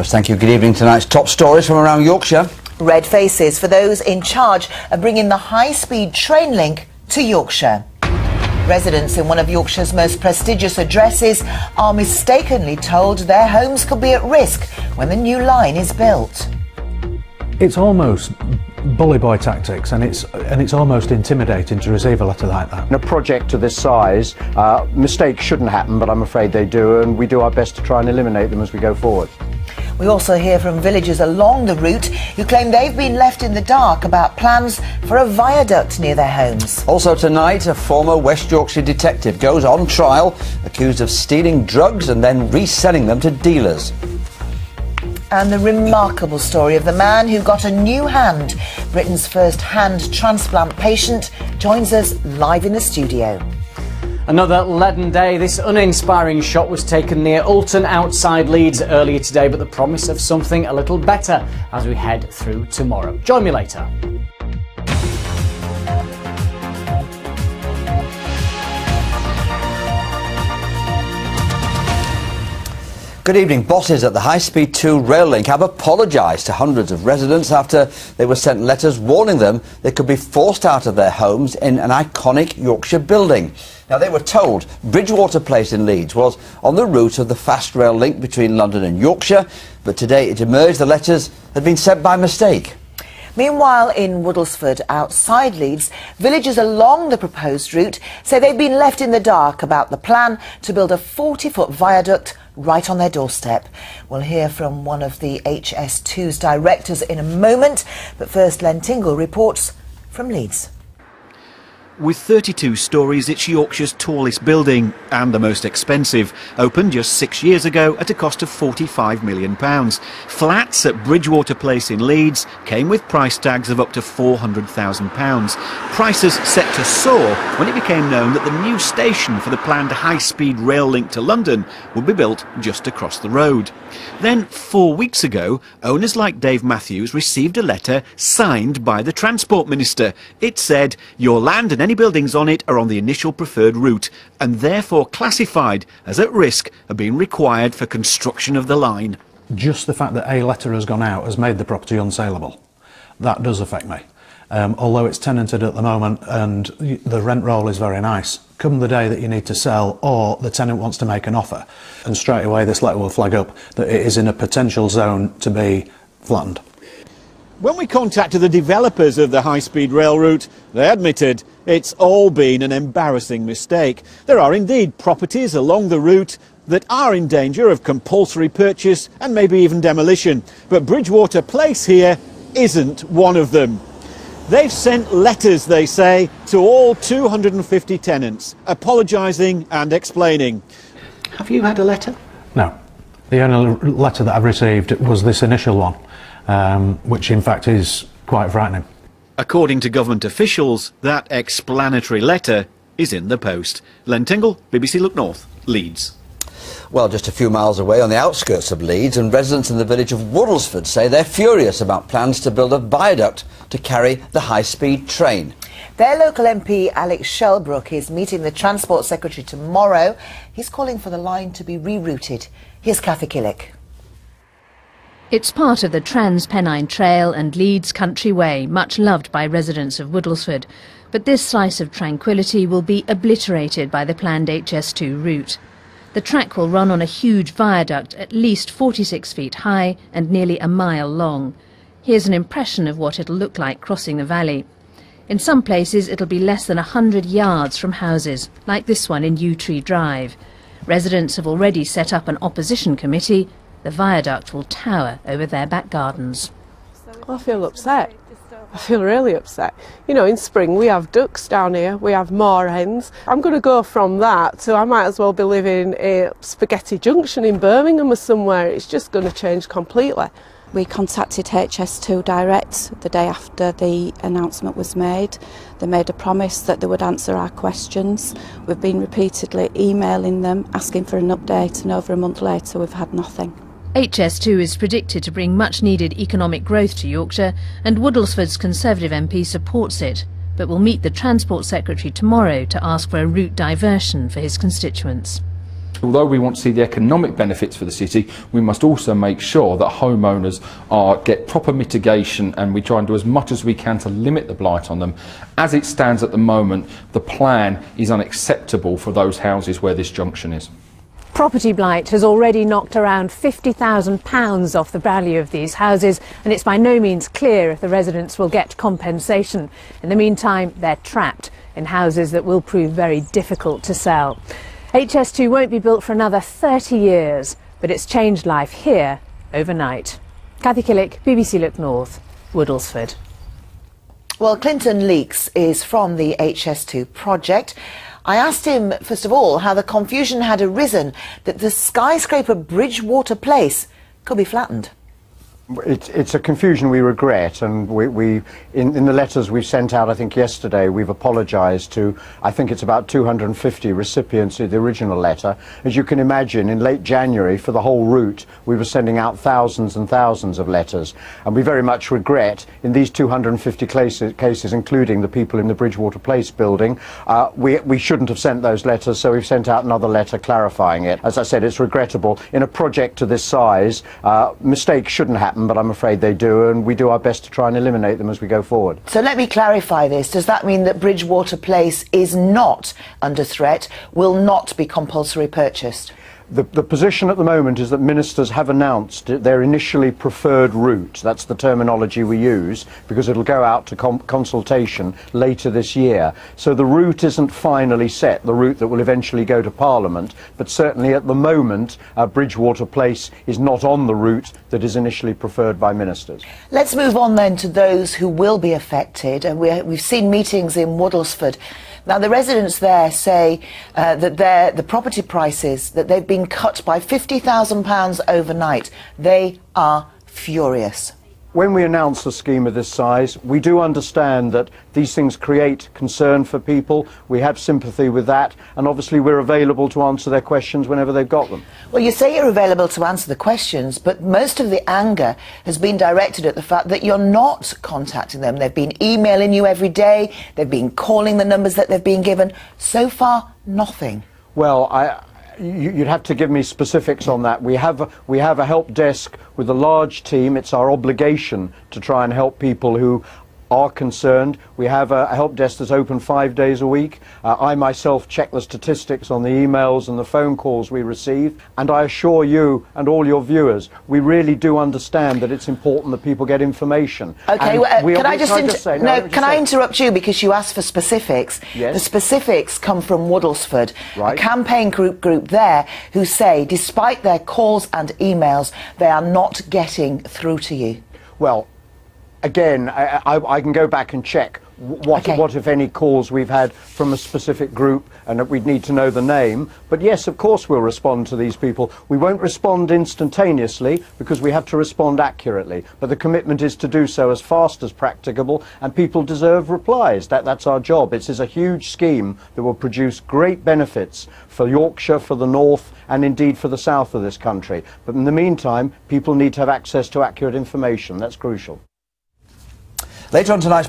Thank you. Good evening. Tonight's top stories from around Yorkshire. Red faces for those in charge of bringing the high-speed train link to Yorkshire. Residents in one of Yorkshire's most prestigious addresses are mistakenly told their homes could be at risk when the new line is built. It's almost bully boy tactics, and it's almost intimidating to receive a letter like that. In a project of this size, mistakes shouldn't happen, but I'm afraid they do, and we do our best to try and eliminate them as we go forward. We also hear from villagers along the route who claim they've been left in the dark about plans for a viaduct near their homes. Also tonight, a former West Yorkshire detective goes on trial, accused of stealing drugs and then reselling them to dealers. And the remarkable story of the man who got a new hand. Britain's first hand transplant patient joins us live in the studio. Another leaden day. This uninspiring shot was taken near Alton outside Leeds earlier today, but the promise of something a little better as we head through tomorrow. Join me later. Good evening. Bosses at the HS2 rail link have apologised to hundreds of residents after they were sent letters warning them they could be forced out of their homes in an iconic Yorkshire building. Now, they were told Bridgewater Place in Leeds was on the route of the fast rail link between London and Yorkshire, but today it emerged the letters had been sent by mistake. Meanwhile, in Woodlesford, outside Leeds, villagers along the proposed route say they've been left in the dark about the plan to build a 40-foot viaduct right on their doorstep. We'll hear from one of the HS2's directors in a moment, but first Len Tingle reports from Leeds. With 32 stories, it's Yorkshire's tallest building and the most expensive. Opened just 6 years ago at a cost of £45 million. Flats at Bridgewater Place in Leeds came with price tags of up to £400,000. Prices set to soar when it became known that the new station for the planned high-speed rail link to London would be built just across the road. Then, 4 weeks ago, owners like Dave Matthews received a letter signed by the Transport Minister. It said, "Your land and any buildings on it are on the initial preferred route and therefore classified as at risk of being required for construction of the line." Just the fact that a letter has gone out has made the property unsaleable. That does affect me. Although it's tenanted at the moment and the rent roll is very nice, come the day that you need to sell or the tenant wants to make an offer, and straight away this letter will flag up that it is in a potential zone to be flattened. When we contacted the developers of the high-speed rail route, they admitted it's all been an embarrassing mistake. There are indeed properties along the route that are in danger of compulsory purchase and maybe even demolition. But Bridgewater Place here isn't one of them. They've sent letters, they say, to all 250 tenants, apologising and explaining. Have you had a letter? No. The only letter that I've received was this initial one, which in fact is quite frightening. According to government officials, that explanatory letter is in the post. Len Tingle, BBC Look North, Leeds. Well, just a few miles away on the outskirts of Leeds, and residents in the village of Woodlesford say they're furious about plans to build a viaduct to carry the high-speed train. Their local MP, Alex Shelbrooke, is meeting the Transport Secretary tomorrow. He's calling for the line to be rerouted. Here's Cathy Killick. It's part of the Trans-Pennine Trail and Leeds Country Way, much loved by residents of Woodlesford. But this slice of tranquility will be obliterated by the planned HS2 route. The track will run on a huge viaduct at least 46 feet high and nearly a mile long. Here's an impression of what it'll look like crossing the valley. In some places it'll be less than 100 yards from houses, like this one in Yew Tree Drive. Residents have already set up an opposition committee. The viaduct will tower over their back gardens. I feel upset. I feel really upset. You know, in spring we have ducks down here, we have moor hens. I'm going to go from that to I might as well be living in Spaghetti Junction in Birmingham or somewhere. It's just going to change completely. We contacted HS2 direct the day after the announcement was made. They made a promise that they would answer our questions. We've been repeatedly emailing them, asking for an update, and over a month later we've had nothing. HS2 is predicted to bring much-needed economic growth to Yorkshire, and Woodlesford's Conservative MP supports it, but will meet the Transport Secretary tomorrow to ask for a route diversion for his constituents. Although we want to see the economic benefits for the city, we must also make sure that homeowners get proper mitigation, and we try and do as much as we can to limit the blight on them. As it stands at the moment, the plan is unacceptable for those houses where this junction is. Property blight has already knocked around £50,000 off the value of these houses, and it's by no means clear if the residents will get compensation. In the meantime, they're trapped in houses that will prove very difficult to sell. HS2 won't be built for another 30 years, but it's changed life here overnight. Cathy Killick, BBC Look North, Woodlesford. Well, Clinton Leeks is from the HS2 project. I asked him, first of all, how the confusion had arisen that the skyscraper Bridgewater Place could be flattened. It's a confusion we regret, and in the letters we've sent out, I think yesterday, we've apologised to, I think it's about 250 recipients of the original letter. As you can imagine, in late January, for the whole route, we were sending out thousands and thousands of letters, and we very much regret, in these 250 cases, including the people in the Bridgewater Place building, we shouldn't have sent those letters, so we've sent out another letter clarifying it. As I said, it's regrettable. In a project to this size, mistakes shouldn't happen, but I'm afraid they do, and we do our best to try and eliminate them as we go forward. So let me clarify this. Does that mean that Bridgewater Place is not under threat, will not be compulsory purchased? The position at the moment is that ministers have announced their initially preferred route. That's the terminology we use, because it'll go out to consultation later this year. So the route isn't finally set, the route that will eventually go to Parliament, but certainly at the moment Bridgewater Place is not on the route that is initially preferred by ministers. Let's move on then to those who will be affected. And we've seen meetings in Woodlesford. Now, the residents there say that the property prices, that they've been cut by £50,000 overnight. They are furious. When we announce a scheme of this size, we do understand that these things create concern for people. We have sympathy with that, and obviously we're available to answer their questions whenever they've got them. Well, you say you're available to answer the questions, but most of the anger has been directed at the fact that you're not contacting them. They've been emailing you every day, they've been calling the numbers that they've been given. So far, nothing. Well, you'd have to give me specifics on that. We have a help desk with a large team. It's our obligation to try and help people who are concerned. We have a help desk that's open 5 days a week. I myself check the statistics on the emails and the phone calls we receive, and I assure you and all your viewers, we really do understand that it's important that people get information. Okay, can I interrupt you because you asked for specifics? Yes. The specifics come from Woodlesford, right. A campaign group there who say, despite their calls and emails, they are not getting through to you. Well, again, I can go back and check what, if any, calls we've had from a specific group, and we'd need to know the name. But yes, of course we'll respond to these people. We won't respond instantaneously because we have to respond accurately. But the commitment is to do so as fast as practicable, and people deserve replies. That's our job. This is a huge scheme that will produce great benefits for Yorkshire, for the north, and indeed for the south of this country. But in the meantime, people need to have access to accurate information. That's crucial. Later on tonight.